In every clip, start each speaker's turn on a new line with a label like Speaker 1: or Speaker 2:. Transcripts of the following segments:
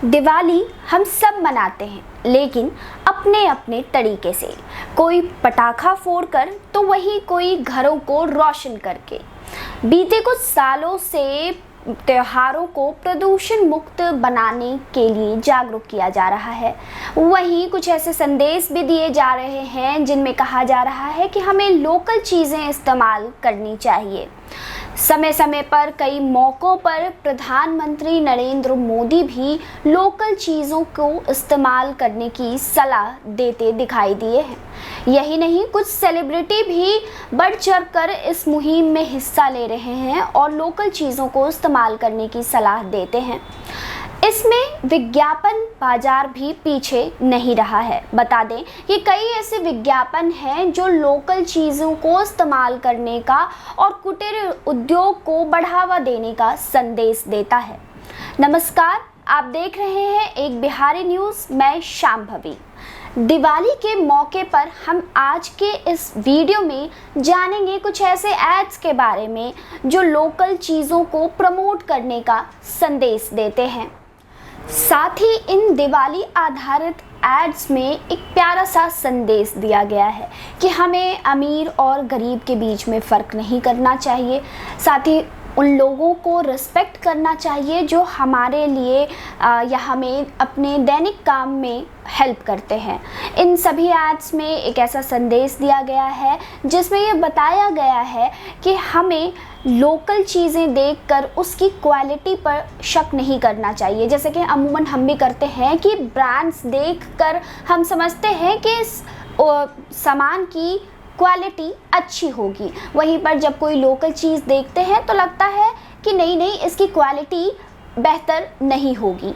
Speaker 1: दिवाली हम सब मनाते हैं, लेकिन अपने अपने तरीके से। कोई पटाखा फोड़कर तो वही कोई घरों को रोशन करके। बीते कुछ सालों से त्योहारों को प्रदूषण मुक्त बनाने के लिए जागरूक किया जा रहा है। वहीं कुछ ऐसे संदेश भी दिए जा रहे हैं जिनमें कहा जा रहा है कि हमें लोकल चीज़ें इस्तेमाल करनी चाहिए। समय समय पर कई मौक़ों पर प्रधानमंत्री नरेंद्र मोदी भी लोकल चीज़ों को इस्तेमाल करने की सलाह देते दिखाई दिए हैं। यही नहीं, कुछ सेलिब्रिटी भी बढ़ चढ़कर इस मुहिम में हिस्सा ले रहे हैं और लोकल चीज़ों को इस्तेमाल करने की सलाह देते हैं। इसमें विज्ञापन बाजार भी पीछे नहीं रहा है। बता दें कि कई ऐसे विज्ञापन हैं जो लोकल चीज़ों को इस्तेमाल करने का और कुटीर उद्योग को बढ़ावा देने का संदेश देता है। नमस्कार, आप देख रहे हैं एक बिहारी न्यूज़। मैं शांभवी। दिवाली के मौके पर हम आज के इस वीडियो में जानेंगे कुछ ऐसे एड्स के बारे में जो लोकल चीज़ों को प्रमोट करने का संदेश देते हैं। साथ ही इन दिवाली आधारित एड्स में एक प्यारा सा संदेश दिया गया है कि हमें अमीर और गरीब के बीच में फ़र्क नहीं करना चाहिए। साथ ही उन लोगों को रिस्पेक्ट करना चाहिए जो हमारे लिए या हमें अपने दैनिक काम में हेल्प करते हैं। इन सभी एड्स में एक ऐसा संदेश दिया गया है जिसमें ये बताया गया है कि हमें लोकल चीज़ें देखकर उसकी क्वालिटी पर शक नहीं करना चाहिए। जैसे कि अमूमन हम भी करते हैं कि ब्रांड्स देखकर हम समझते हैं कि इस सामान की क्वालिटी अच्छी होगी, वहीं पर जब कोई लोकल चीज़ देखते हैं तो लगता है कि नहीं इसकी क्वालिटी बेहतर नहीं होगी।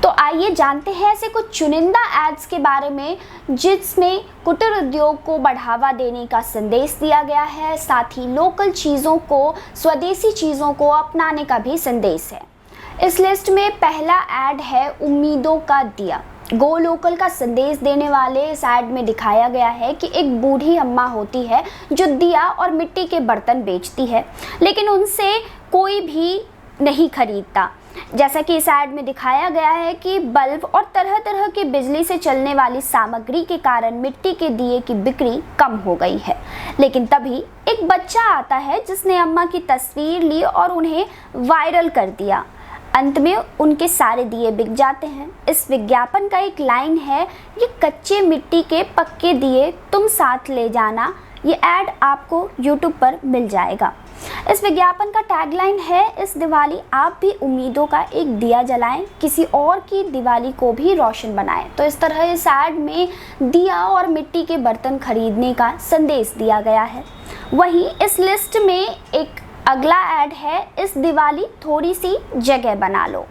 Speaker 1: तो आइए जानते हैं ऐसे कुछ चुनिंदा एड्स के बारे में जिसमें कुटीर उद्योग को बढ़ावा देने का संदेश दिया गया है। साथ ही लोकल चीज़ों को, स्वदेशी चीज़ों को अपनाने का भी संदेश है। इस लिस्ट में पहला एड है उम्मीदों का दिया। गो लोकल का संदेश देने वाले इस ऐड में दिखाया गया है कि एक बूढ़ी अम्मा होती है जो दिया और मिट्टी के बर्तन बेचती है, लेकिन उनसे कोई भी नहीं खरीदता। जैसा कि इस ऐड में दिखाया गया है कि बल्ब और तरह तरह की बिजली से चलने वाली सामग्री के कारण मिट्टी के दिए की बिक्री कम हो गई है। लेकिन तभी एक बच्चा आता है जिसने अम्मा की तस्वीर ली और उन्हें वायरल कर दिया। अंत में उनके सारे दिए बिक जाते हैं। इस विज्ञापन का एक लाइन है, ये कच्चे मिट्टी के पक्के दिए तुम साथ ले जाना। ये ऐड आपको YouTube पर मिल जाएगा। इस विज्ञापन का टैगलाइन है, इस दिवाली आप भी उम्मीदों का एक दिया जलाएं, किसी और की दिवाली को भी रोशन बनाएं। तो इस तरह इस ऐड में दिया और मिट्टी के बर्तन खरीदने का संदेश दिया गया है। वहीं इस लिस्ट में एक अगला ऐड है, इस दिवाली थोड़ी सी जगह बना लो।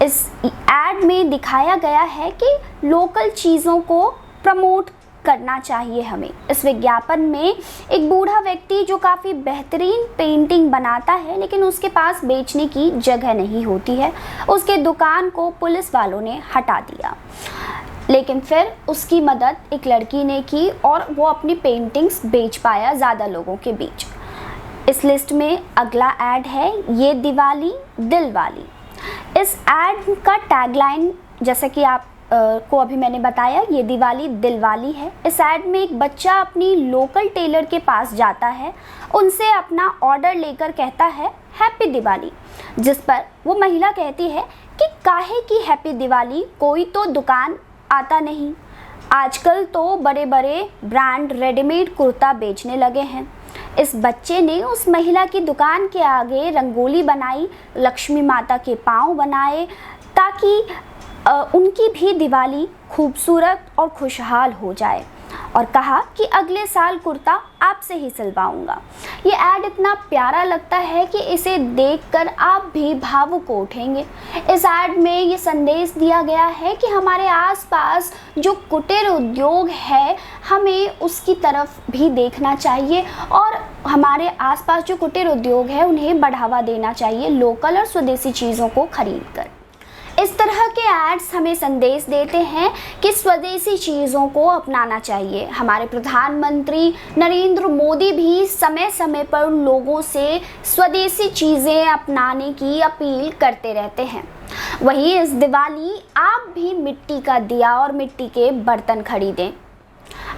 Speaker 1: इस ऐड में दिखाया गया है कि लोकल चीज़ों को प्रमोट करना चाहिए हमें। इस विज्ञापन में एक बूढ़ा व्यक्ति जो काफ़ी बेहतरीन पेंटिंग बनाता है, लेकिन उसके पास बेचने की जगह नहीं होती है। उसके दुकान को पुलिस वालों ने हटा दिया, लेकिन फिर उसकी मदद एक लड़की ने की और वो अपनी पेंटिंग्स बेच पाया ज़्यादा लोगों के बीच। इस लिस्ट में अगला ऐड है, ये दिवाली दिल वाली। इस ऐड का टैगलाइन जैसा कि आप को अभी मैंने बताया, ये दिवाली दिल वाली है। इस ऐड में एक बच्चा अपनी लोकल टेलर के पास जाता है, उनसे अपना ऑर्डर लेकर कहता है हैप्पी दिवाली, जिस पर वो महिला कहती है कि काहे की हैप्पी दिवाली, कोई तो दुकान आता नहीं। आजकल तो बड़े बड़े ब्रांड रेडीमेड कुर्ता बेचने लगे हैं। इस बच्चे ने उस महिला की दुकान के आगे रंगोली बनाई, लक्ष्मी माता के पाँव बनाए ताकि उनकी भी दिवाली खूबसूरत और खुशहाल हो जाए, और कहा कि अगले साल कुर्ता आपसे ही सिलवाऊंगा। ये ऐड इतना प्यारा लगता है कि इसे देखकर आप भी भावुक हो उठेंगे। इस ऐड में ये संदेश दिया गया है कि हमारे आसपास जो कुटीर उद्योग है, हमें उसकी तरफ भी देखना चाहिए और हमारे आसपास जो कुटीर उद्योग है उन्हें बढ़ावा देना चाहिए लोकल और स्वदेशी चीज़ों को खरीदकर। इस तरह के एड्स हमें संदेश देते हैं कि स्वदेशी चीज़ों को अपनाना चाहिए। हमारे प्रधानमंत्री नरेंद्र मोदी भी समय समय पर लोगों से स्वदेशी चीज़ें अपनाने की अपील करते रहते हैं। वहीं इस दिवाली आप भी मिट्टी का दिया और मिट्टी के बर्तन खरीदें।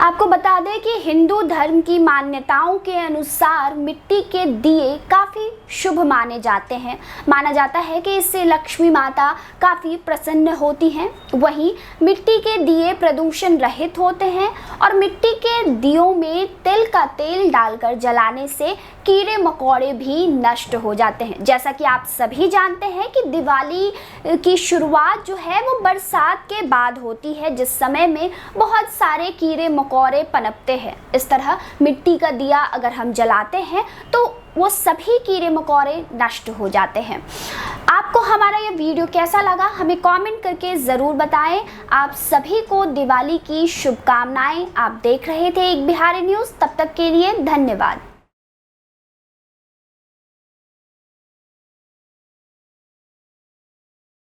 Speaker 1: आपको बता दें कि हिंदू धर्म की मान्यताओं के अनुसार मिट्टी के दिए काफ़ी शुभ माने जाते हैं। माना जाता है कि इससे लक्ष्मी माता काफ़ी प्रसन्न होती हैं। वहीं मिट्टी के दिए प्रदूषण रहित होते हैं और मिट्टी के दियों में तिल का तेल डालकर जलाने से कीड़े मकोड़े भी नष्ट हो जाते हैं। जैसा कि आप सभी जानते हैं कि दिवाली की शुरुआत जो है वो बरसात के बाद होती है, जिस समय में बहुत सारे कीड़े मकोड़े पनपते हैं। इस तरह मिट्टी का दिया अगर हम जलाते हैं तो वो सभी कीड़े मकोड़े नष्ट हो जाते हैं। आपको हमारा ये वीडियो कैसा लगा हमें कमेंट करके ज़रूर बताएं। आप सभी को दिवाली की शुभकामनाएं। आप देख रहे थे एक बिहारी न्यूज़। तब तक के लिए धन्यवाद।